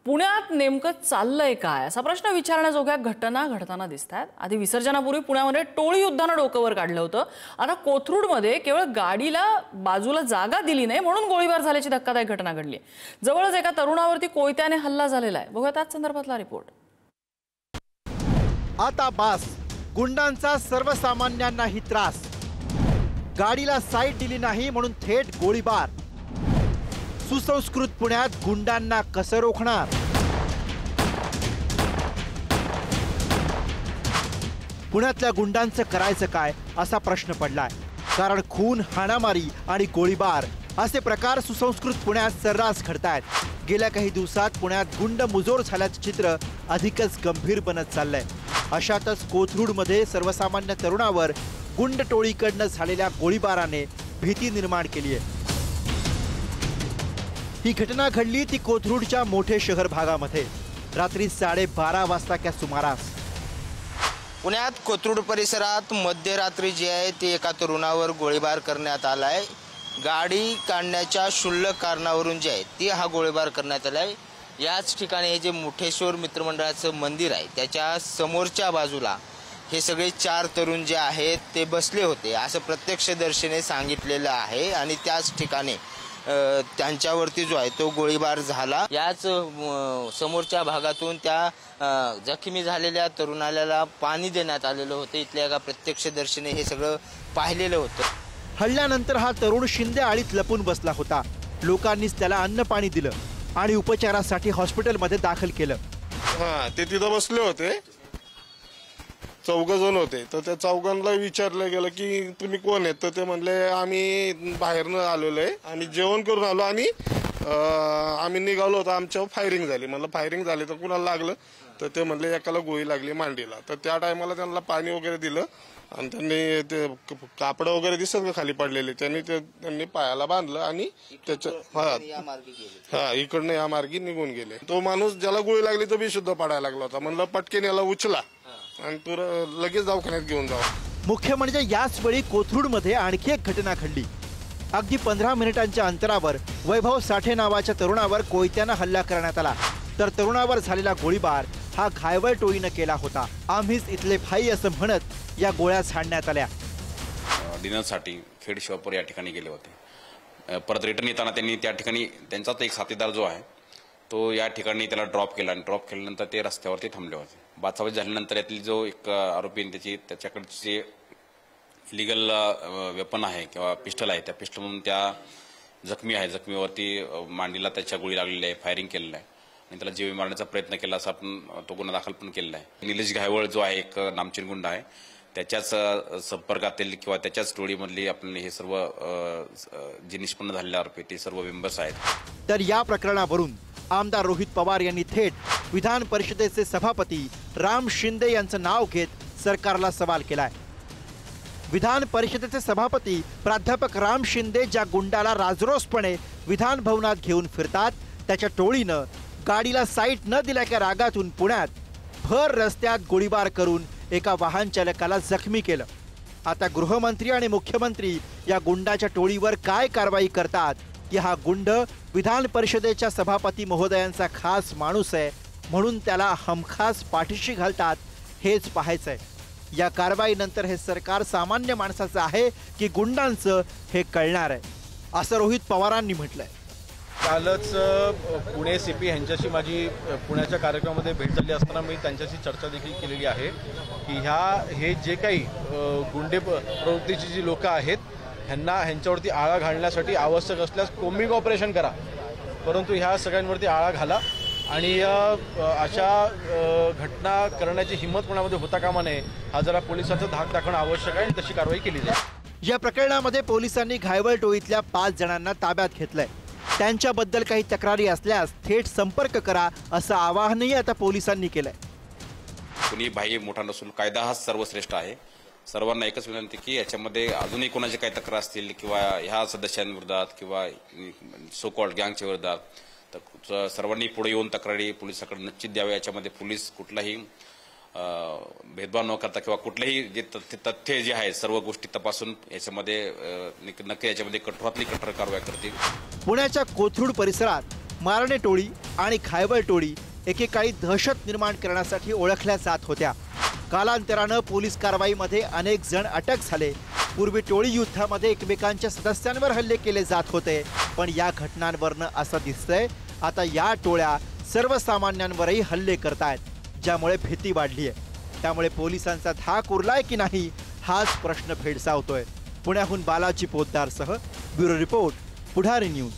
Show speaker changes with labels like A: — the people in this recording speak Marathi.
A: पुण्यात नेमकं चाललंय काय असा प्रश्न विचारण्याजोग्या घटना घडताना दिसतात। आधी विसर्जनापूर्वी पुण्यामध्ये टोळी युद्धानं डोकंवर काढलं होतं। आता कोथरूडमध्ये केवळ गाडीला बाजूला जागा दिली नाही म्हणून गोळीबार झाल्याची धक्कादायक घटना घडली। जवळच एका तरुणावरती कोयत्याने हल्ला झालेला आहे। बघूया त्याच संदर्भातला रिपोर्ट।
B: आता बास, गुंडांचा सर्वसामान्यांनाही त्रास। गाडीला साईड दिली नाही म्हणून थेट गोळीबार। सुसंस्कृत पुण्यात गुंडांना कसं रोखणार? पुण्यातल्या गुंडांचं करायचं काय असा प्रश्न पडलाय। कारण खून, हाणामारी आणि गोळीबार असे प्रकार सुसंस्कृत पुण्यात सर्रास घडतायत। गेल्या काही दिवसात पुण्यात गुंड मुजोर झाल्याचं चित्र अधिकच गंभीर बनत चाललंय। अशातच कोथरूडमध्ये सर्वसामान्य तरुणावर गुंड टोळीकडनं झालेल्या गोळीबाराने भीती निर्माण केली आहे। ही घटना घडली ती कोथरूडच्या मोठे शहर भागामध्ये रात्री 12:30 वाजताच्या सुमारास।
C: पुण्यात कोथरूड परिसरात मध्यरात्री जी आहे ती एका तरुणावर गोळीबार करण्यात आलाय। गाडी काढण्याच्या क्षुल्लक कारणावरून जे आहे ती हा गोळीबार करण्यात आलाय। याच ठिकाणी हे जे मुठेश्वर मित्रमंडळाचं मंदिर आहे त्याच्या समोरच्या बाजूला हे सगळे 4 तरुण जे आहेत ते बसले होते असं प्रत्यक्षदर्शीने सांगितलेलं आहे आणि त्याच ठिकाणी त्यांच्यावरती जो आहे तो गोळीबार झाला। याच समोरच्या भागातून त्या जखमी झालेल्या तरुणाला पाणी देण्यात आलेलं होतं। इथल्या एका प्रत्यक्षदर्शीने हे सगळं पाहिलेलं होतं।
B: हल्ल्यानंतर हा तरुण शिंदे आळीत लपून बसला होता। लोकांनीच त्याला अन्न पाणी दिलं आणि उपचारासाठी हॉस्पिटलमध्ये दाखल केलं।
D: ते तिथं बसले होते, 4 जण होते। तर त्या 4घांना विचारलं गेलं की तुम्ही कोण आहेत? तर ते म्हणले आम्ही बाहेरनं आलेलो आहे आणि जेवण करून आलो आणि आम्ही निघालो होतो, आमच्यावर फायरिंग झाली। म्हणलं फायरिंग झाली तर कुणाला लागलं? तर ते म्हणले एकाला गोळी लागली मांडीला। तर त्या टायमाला त्यांना पाणी वगैरे दिलं आणि त्यांनी ते कापड वगैरे दिसत का खाली पडलेले त्यांनी पायाला बांधलं आणि त्याच्या इकडनं या मार्गी निघून गेले। तो माणूस ज्याला गोळी लागली तो बेशुद्ध पडायला लागला होता। म्हणलं पटकेन याला उचला आणि तो लगेच दवाखान्यात घेऊन जावा।
B: मुख्य म्हणजे याच वेळी कोथरूडमध्ये आणखी एक घटना घडली। अगदी 15 मिनिटांच्या अंतरावर वैभव साठे नावाच्या तरुणावर कोयत्यानं हल्ला करण्यात आला। तर तरुणावर झालेला गोळीबार हा घायवळ टोळीनं केला होता। आम्हीच इथले भाई असं म्हणत या गोळ्या झाडण्यात आल्या।
E: डिनरसाठी खेड शॉपर या ठिकाणी गेले होते। परत रिटर्न येताना त्यांनी त्या ठिकाणी त्यांचाच एक साथीदार जो आहे तो या ठिकाणी त्याला ड्रॉप केला आणि ड्रॉप केल्यानंतर ते रस्त्यावरती थांबले होते। बाचाबाची झाल्यानंतर यातली जो एक आरोपी त्याच्याकडचे इलिगल वेपन आहे किंवा पिस्टल आहे त्या पिस्टलमधून त्या जखमी आहे, जखमीवरती मांडीला त्याच्या गोळी लागलेली आहे, फायरिंग केलेलं आहे आणि त्याला जीव मारण्याचा प्रयत्न केला असा आपण तो गुन्हा दाखल पण केलेला आहे। निलेश घायवळ जो आहे एक नामचीन गुंड आहे त्याच्याच संपर्कातील किंवा त्याच्याच टोळीमधली आपण हे सर्व जे निष्पन्न झालेले आरोपी ते सर्व मेंबर्स आहेत।
B: तर या प्रकरणावरून आमदार रोहित पवार यांनी थेट विधान परिषदेचे सभापती राम शिंदे यांचं नाव घेत सरकारला सवाल केलाय। विधान परिषदेचे सभापती प्राध्यापक राम शिंदे ज्या गुंडाला राजरोसपणे विधान भवनात घेऊन फिरतात त्याच्या टोळीनं गाडीला साईट न दिल्याच्या रागातून पुण्यात भर रस्त्यात गोळीबार करून एका वाहन चालकाला जखमी केलं। आता गृहमंत्री आणि मुख्यमंत्री या गुंडाच्या टोळीवर काय कारवाई करतात की हा गुंड विधान परिषदेच्या सभापती महोदयांचा खास माणूस आहे म्हणून त्याला हमखास पाठीशी घालतात हेच पाहायचंय। या कारवाईनंतर हे सरकार सामान्य माणसाचं आहे की गुंडांचं हे कळणार आहे असं रोहित पवारांनी म्हटलंय।
F: कालच पुणे सीपी यांच्याशी माझी पुण्याच्या कार्यक्रमामध्ये भेट झाली असताना मी त्यांच्याशी चर्चा देखील केलेली आहे की हे जे काही गुंडे प्रवृत्तीची जी लोक आहेत ह्यांच्यावरती आळा घालण्यासाठी आवश्यक असल्यास कोम्बिंग ऑपरेशन करा, परंतु ह्या सगळ्यांवरती आळा घाला आणि अशा घटना करण्याची हिंमत कोणामध्ये होता कामा नये। हा जरा पोलिसांचा धाक दाखवणं आवश्यक आहे आणि तशी कारवाई केली जाईल।
B: या प्रकरणामध्ये पोलिसांनी घायवळ टोळीतल्या 5 जणांना ताब्यात घेतलंय। त्यांच्याबद्दल काही तक्रारी असल्यास थेट संपर्क करा असं आवाहनही आता पोलिसांनी केलंय।
E: कुणी भाई मोठा नसून कायदा हा सर्वश्रेष्ठ आहे। सर्वांना एकच विनंती की याच्यामध्ये अजूनही कोणाचे काही तक्रार असतील किंवा ह्या सदस्यांविरोधात किंवा सो कॉल्ड गँगच्या विरोधात तर सर्वांनी पुढे येऊन तक्रारी पोलिसांकडे निश्चित द्याव्या। याच्यामध्ये पोलीस कुठलाही भेदभाव न करता किंवा कुठलेही जे तथ्य जे आहे सर्व गोष्टी तपासून याच्यामध्ये नक्की याच्यामध्ये कठोरातली कठोर कारवाई करतील।
B: पुण्याच्या कोथरूड परिसरात मारणे टोळी आणि खायबळ टोळी एकेकाळी दहशत निर्माण करण्यासाठी ओळखल्या जात होत्या. कालांतरानं पोलीस कारवाईमध्ये अनेक जण अटक झाले. पूर्वी टोळी युद्धामध्ये एकमेकांच्या सदस्यांवर हल्ले केले जात होते, पण या घटनांवरनं असं दिसतंय आता या टोळ्या सर्वसामान्यांवरही हल्ले करतायत, ज्यामुळे भीती वाढली आहे. त्यामुळे पोलिसांचा धाक उरलाय की नाही हाच प्रश्न भेडसावतोय. पुण्याहून बालाजी पोद्दारसह ब्युरो रिपोर्ट, पुढारी न्यूज.